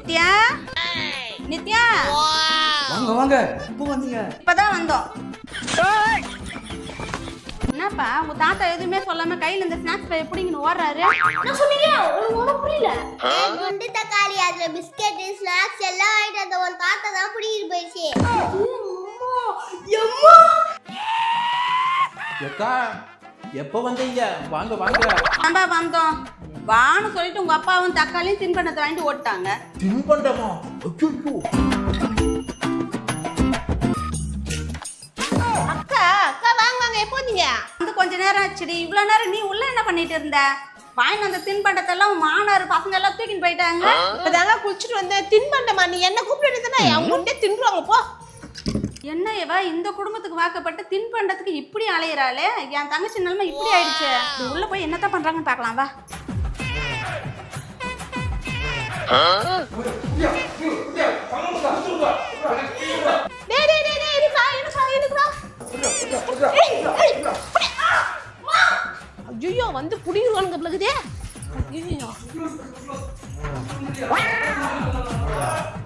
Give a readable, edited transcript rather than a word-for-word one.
நித்யா நித்யா வாங்க வாங்க இப்போ வந்தீங்க. இப்பதான் வந்தோம். என்னப்பா உங்க தாத்தா எதுவுமே சொல்லாம கையில இந்த ஸ்நாக்ஸ் பை எப்படிங்கன்னு ஓடுறாரு? நான் சொன்னீங்க உங்களுக்கு ஒன்றும் புரியல. குண்டு தக்காளி அதுல பிஸ்கெட் ஸ்நாக்ஸ் எல்லாம் வாங்கிட்டு அந்த உன் தாத்தா தான் பிடிக்கிட்டு போயிடுச்சு. அக்கா எப்போ வந்தீங்க? வாங்க வாங்க. நம்ம வந்தோம் வான்னு சொல்லிட்டு உங்க அப்பாவும் தக்காளியும் தின்பண்டத்தை வாங்கிட்டு ஓட்டாங்க. தின்பண்டமா? ஐயோ அக்கா அக்கா வாங்க வாங்க எப்போ வந்தீங்க? வந்து கொஞ்ச நேரம் ஆச்சுடி. இவ்வளவு நேரம் நீ உள்ள என்ன பண்ணிட்டு இருந்த? வாங்கிட்டு அந்த தின்பண்டத்தை எல்லாம் உன் மாமனார் பசங்க எல்லாம் தூக்கிட்டு போயிட்டாங்க. இப்பதாங்க குளிச்சுட்டு வந்தேன். தின்பண்டமா நீ என்ன கூப்பிட்டு அவங்க முன்னே தின்றுவாங்க போ. என்ன இவ இந்த குடும்பத்துக்கு வாக்கப்பட்டு தின்பண்டத்துக்கு இப்படி அலையிறாளே? என் தங்கச்சி நிலைமை இப்படி ஆயிடுச்சு. இது உள்ள போய் என்னத்தான் பண்றாங்கன்னு பார்க்கலாம் வா. டேய் டேய் டேய் டேய் இருக்கா இருக்கா. ஐயோ வந்து புடிங்கறவங்க பிளகுதே. ஐயோ